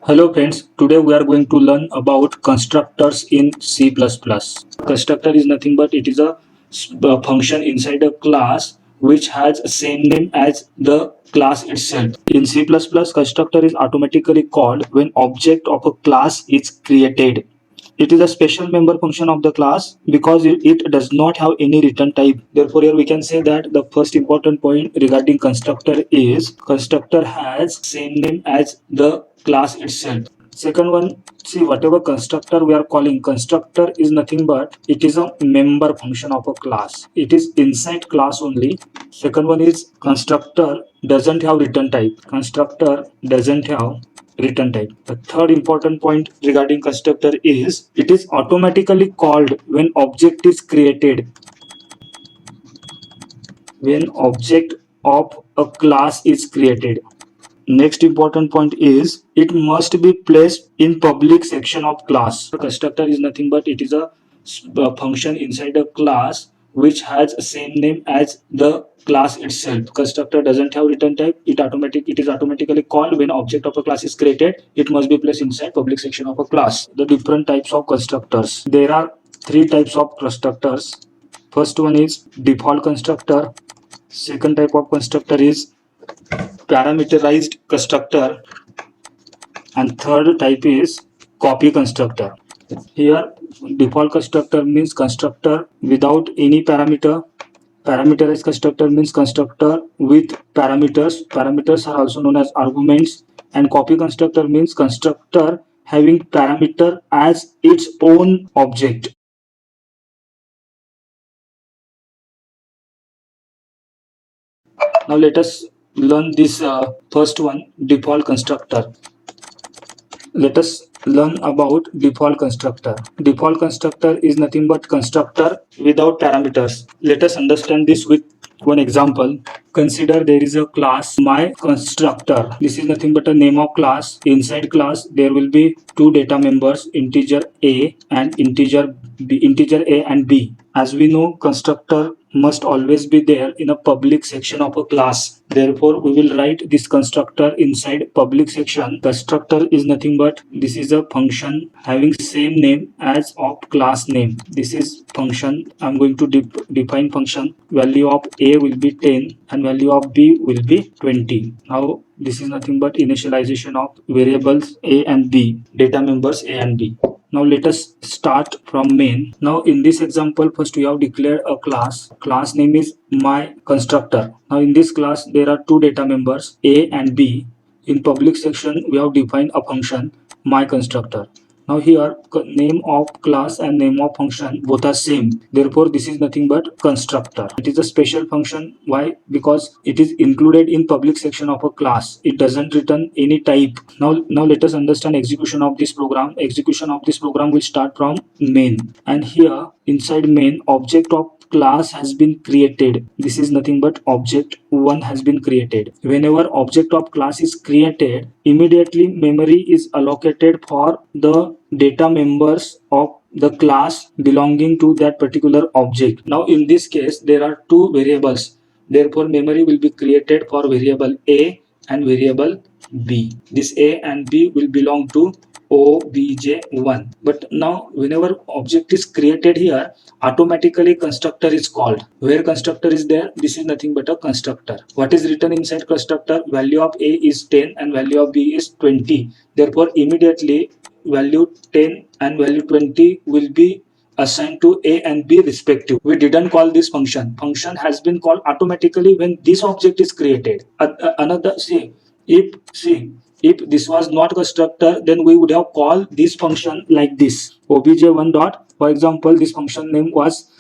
Hello friends, today we are going to learn about constructors in C++. Constructor is nothing but it is a function inside a class which has same name as the class itself. In C++, constructor is automatically called when object of a class is created. It is a special member function of the class because it does not have any return type. Therefore, here we can say that the first important point regarding constructor is constructor has same name as the class itself. Second one, see whatever constructor we are calling, constructor is nothing but it is a member function of a class. It is inside class only. Second one is constructor doesn't have return type. Constructor doesn't have return type. The third important point regarding constructor is it is automatically called when object is created. When object of a class is created. Next important point is it must be placed in public section of class. Constructor is nothing but it is a function inside a class which has the same name as the class itself. Constructor doesn't have return type. It is automatically called when object of a class is created. It must be placed inside public section of a class. The different types of constructors. There are three types of constructors. First one is default constructor. Second type of constructor is parameterized constructor, and third type is copy constructor. Here default constructor means constructor without any parameter. Parameterized constructor means constructor with parameters. Parameters are also known as arguments, and copy constructor means constructor having parameter as its own object. Now let us learn this first one, default constructor. Let us learn about default constructor. Default constructor is nothing but constructor without parameters. Let us understand this with one example. Consider there is a class my constructor. This is nothing but a name of class. Inside class there will be two data members, integer a and integer A and b. As we know, constructor must always be there in a public section of a class. Therefore, we will write this constructor inside public section. Constructor is nothing but this is a function having same name as of class name. This is function. I'm going to define function. Value of a will be 10 and value of b will be 20. Now this is nothing but initialization of variables a and b, data members a and b. Now let us start from main. Now in this example, first we have declared a class. Class name is my constructor. Now in this class there are two data members a and b. In public section we have defined a function my constructor. Now here name of class and name of function both are same. Therefore this is nothing but constructor. It is a special function. Why? Because it is included in public section of a class. It doesn't return any type. Now let us understand execution of this program. Execution of this program will start from main, and here inside main object of class has been created. This is nothing but object 1 has been created. Whenever object of class is created, immediately memory is allocated for the data members of the class belonging to that particular object. Now in this case there are two variables. Therefore memory will be created for variable a and variable b. This a and b will belong to obj1. But now whenever object is created here, automatically constructor is called. Where constructor is there, this is nothing but a constructor. What is written inside constructor? Value of a is 10 and value of b is 20. Therefore immediately value 10 and value 20 will be assigned to a and b respective. We didn't call this function. Function has been called automatically when this object is created. If this was not constructor, then we would have called this function like this, obj1 dot. For example, this function name was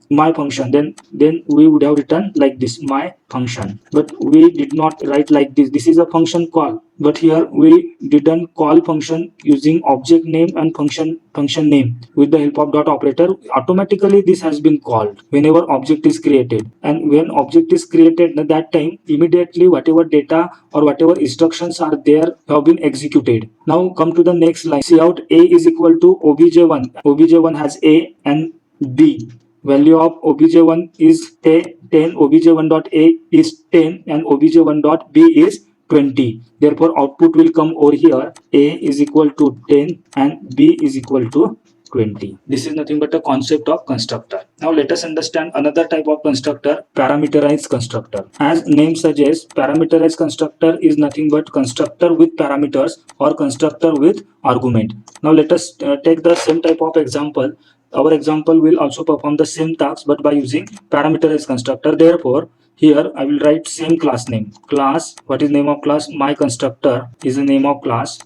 my function, then we would have written like this, my function. But we did not write like this. This is a function call, but here we didn't call function using object name and function name with the help of dot operator. Automatically this has been called whenever object is created, and when object is created at that time, immediately whatever data or whatever instructions are there have been executed. Now come to the next line. See out a is equal to obj1. Obj1 has a and b. Value of obj1 is 10, obj1 dot a is 10 and obj1 dot b is 20. Therefore, output will come over here. A is equal to 10 and B is equal to 20. This is nothing but a concept of constructor. Now let us understand another type of constructor, parameterized constructor. As name suggests, parameterized constructor is nothing but constructor with parameters or constructor with argument. Now let us take the same type of example. Our example will also perform the same task but by using parameterized constructor. Therefore, here I will write same class name. Class, what is name of class? My constructor is the name of class.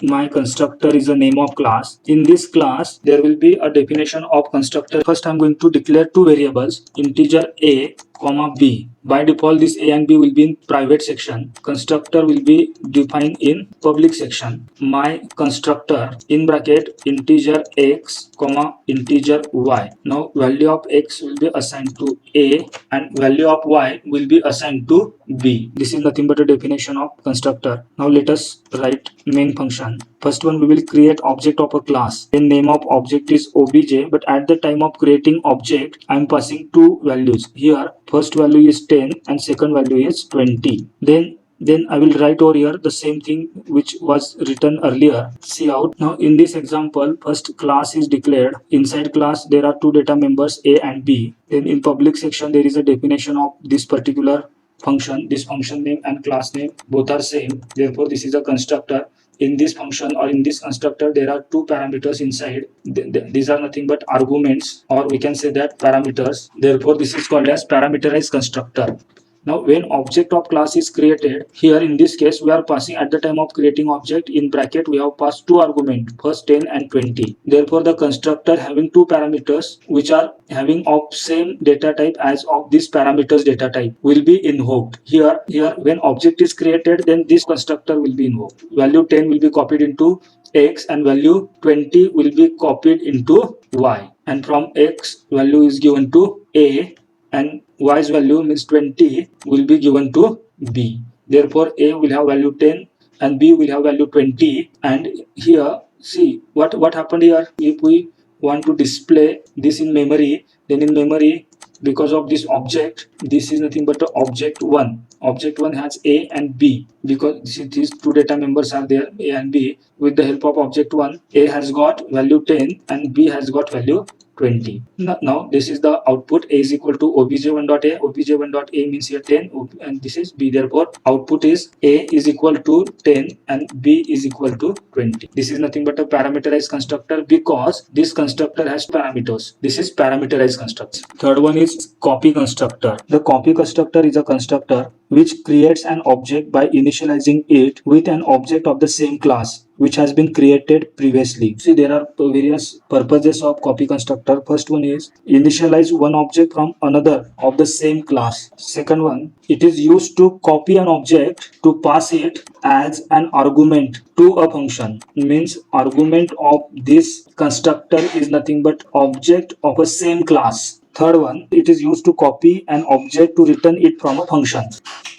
My constructor is the name of class. In this class, there will be a definition of constructor. First, I'm going to declare two variables, integer a, comma b. By default, this a and b will be in private section. Constructor will be defined in public section. My constructor in bracket integer x, comma integer y. Now, value of x will be assigned to a and value of y will be assigned to b. This is nothing but a definition of constructor. Now let us write main function. First one, we will create object of a class. Then name of object is obj, but at the time of creating object, I am passing two values. Here first value is 10 and second value is 20. Then I will write over here the same thing which was written earlier. See out. Now in this example, first class is declared. Inside class there are two data members a and b. Then in public section there is a definition of this particular function. This function name and class name both are same. Therefore this is a constructor. In this function or in this constructor there are two parameters inside. These are nothing but arguments, or we can say that parameters. Therefore this is called as parameterized constructor. Now when object of class is created, here in this case we are passing at the time of creating object, in bracket we have passed two arguments, first 10 and 20. Therefore the constructor having two parameters which are having of same data type as of this parameters data type will be invoked. Here when object is created, then this constructor will be invoked. Value 10 will be copied into x and value 20 will be copied into y, and from x value is given to a and y's value means 20 will be given to b. Therefore a will have value 10 and b will have value 20. And here see what happened here. If we want to display this in memory, then in memory, because of this object, this is nothing but the object 1. Object 1 has a and b, because these two data members are there, a and b. With the help of object 1, a has got value 10 and b has got value 20. Now this is the output. A is equal to obj1.a. Obj1.a means here 10 and this is b. Therefore output is a is equal to 10 and b is equal to 20. This is nothing but a parameterized constructor because this constructor has parameters. This is parameterized constructor. Third one is copy constructor. The copy constructor is a constructor which creates an object by initializing it with an object of the same class which has been created previously. See, there are various purposes of copy constructor. First one is initialize one object from another of the same class. Second one, it is used to copy an object to pass it as an argument to a function. Means argument of this constructor is nothing but object of a same class. Third one, it is used to copy an object to return it from a function.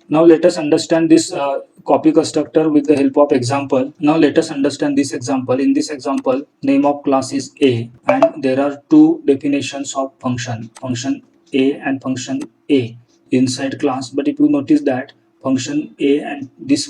Now let us understand this copy constructor with the help of example. Now let us understand this example. In this example, name of class is a and there are two definitions of function a and function a inside class. But if you notice that function a and this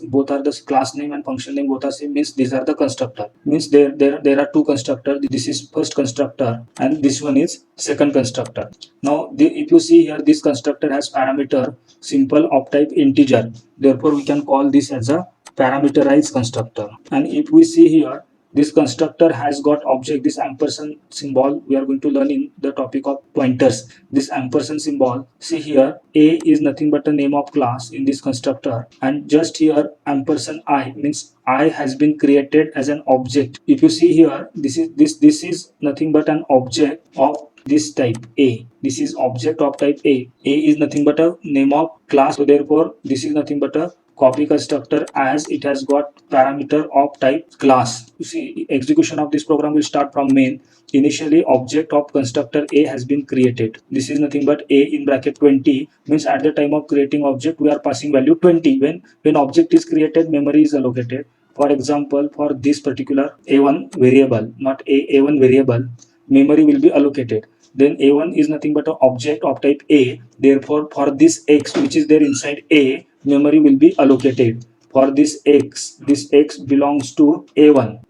both are the class name and function name both are same, means these are the constructor. Means there are two constructor. This is first constructor and this one is second constructor. Now if you see here, this constructor has parameter simple of type integer. Therefore we can call this as a parameterized constructor. And if we see here, this constructor has got object, this ampersand symbol. We are going to learn in the topic of pointers. This ampersand symbol, see here, a is nothing but a name of class in this constructor, and just here ampersand I means I has been created as an object. If you see here, this is nothing but an object of this type a. This is object of type a. A is nothing but a name of class. So therefore this is nothing but a copy constructor as it has got parameter of type class. You see, execution of this program will start from main. Initially object of constructor a has been created. This is nothing but a in bracket 20, means at the time of creating object we are passing value 20. When object is created, memory is allocated. For example, for this particular a1 variable, not a1 variable, memory will be allocated. Then a1 is nothing but an object of type a. Therefore for this x which is there inside a, memory will be allocated for this x. This x belongs to a1.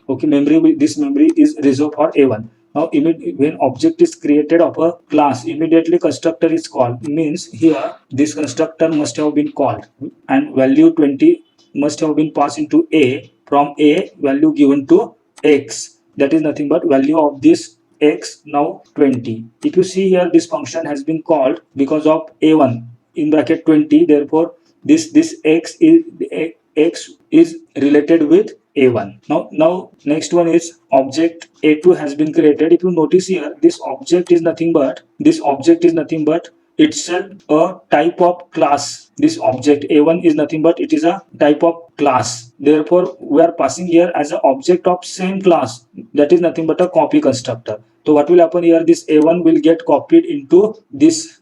Okay, this memory is reserved for a1. Now when object is created of a class, immediately constructor is called. Means here this constructor must have been called and value 20 must have been passed into a. From a, value given to x, that is nothing but value of this x, now 20. If you see here, this function has been called because of a1 in bracket 20. Therefore this x is related with a1. Now next one is object a2 has been created. If you notice here, this object is nothing but itself a type of class. This object a1 is nothing but it is a type of class. Therefore we are passing here as an object of same class, that is nothing but a copy constructor. So what will happen here, this a1 will get copied into this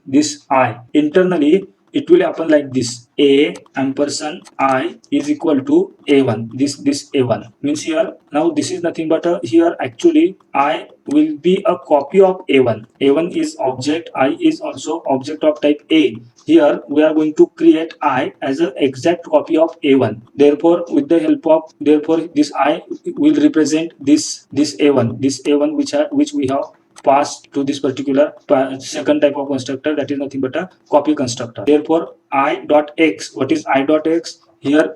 I. Internally it will happen like this: a ampersand I is equal to a1. This a1 means here, now this is nothing but here actually I will be a copy of a1. a1 is object, I is also object of type a. Here we are going to create I as an exact copy of a1. Therefore with the help of, this I will represent this a1 which we have passed to this particular second type of constructor, that is nothing but a copy constructor. Therefore I dot x, what is I dot x? Here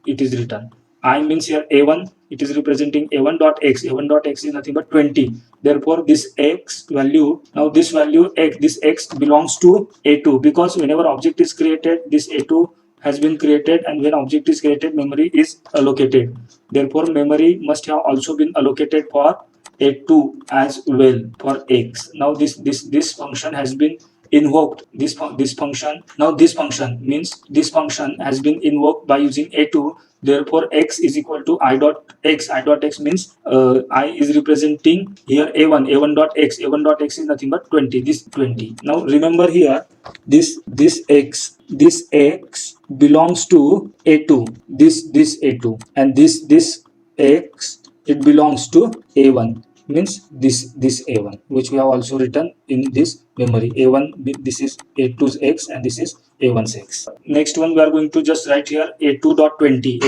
it is written I means here a1, it is representing a1 dot x. a1 dot x is nothing but 20. Therefore this x value, now this value x, this x belongs to a2, because whenever object is created, this a2 has been created, and when object is created, memory is allocated. Therefore memory must have also been allocated for a2 as well for x. Now this function has been invoked. This function, now this function means this function has been invoked by using a2. Therefore x is equal to I dot x. I dot x means I is representing here a1 dot x. a1 dot x is nothing but 20. This 20. Now remember here, this x belongs to a2. This a2, and this x, it belongs to a1. Means this a1, which we have also written in this memory. a1, this is a2's x, and this is a1's x. Next one we are going to just write here a2.20.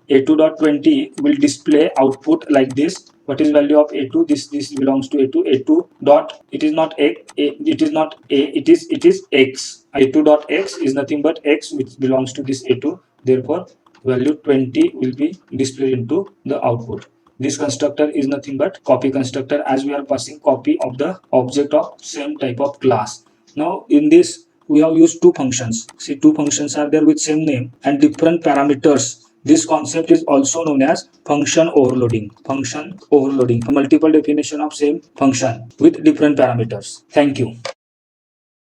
a2.20 will display output like this. What is value of a2? This belongs to a2 dot, it is not it is not a, it is x. a2 dot x is nothing but x, which belongs to this a2. Therefore value 20 will be displayed into the output. This constructor is nothing but copy constructor, as we are passing copy of the object of same type of class. Now in this we have used two functions. See, two functions are there with same name and different parameters. This concept is also known as function overloading. Multiple definition of same function with different parameters. Thank you.